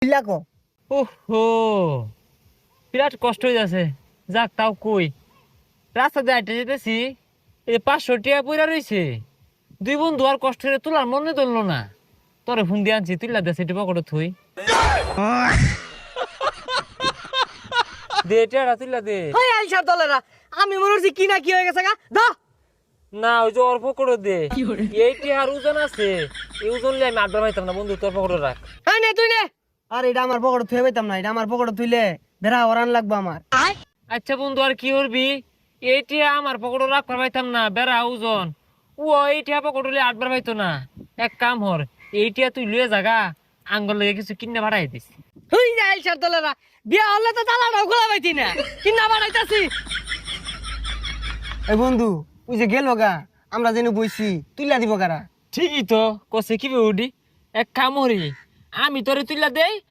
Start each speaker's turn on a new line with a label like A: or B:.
A: তুইলা কো
B: ওহো বিরাট কষ্ট হয়ে যাচ্ছে। যাক তাও কই রাস্তা দিয়ে হাঁটে যেতেছি, এই যে 500 টাকা পইরা রইছে। দুই বন্ধু আর কষ্ট করে তোলার মনে তুললো না। তোরে ফোন দিয়ে আনছি, তুইলা দে সেটি পকেটে থুই দে টেরা তুইলা দে।
A: হই আইসার দলেরা আমি মনে হচ্ছে কি না কি হয়ে গেছে গা দা
B: না ওই যে ওর পকেটে দে। এইটি আর ওজন আছে, এই ওজন লিয়ে আমি আড্ডা পাইতাম না। বন্ধু তোর পকেটে রাখ।
A: এই নে তুই নে। আর এটা আমার পকেটে থুয়ে পাইতাম না, এটা আমার পকেটে থুইলে বেড়া ওরান লাগবে আমার।
B: আচ্ছা বন্ধু আর কি করবি, এইটি আমার পকেটে রাখবার পাইতাম না, বেড়া ওজন। ও এইটি পকেটে লিয়ে আড্বার পাইতো না। এক কাম হর, এইটিয়া তুই লিয়ে জাগা আঙ্গল লেগে কিছু কিনে ভাড়াই দিস।
A: হই যা আইসার দলেরা বিয়া হলে তো তালাটাও খোলা পাইতি না, কিনা বানাইতাছি। এই বন্ধু ওই যে গেল গা, আমরা যেন বইছি তুইলা দিব কারা।
B: ঠিকই তো কছে কি উডি। এক কাম হরি, আমি তোরে তুইলা দেই,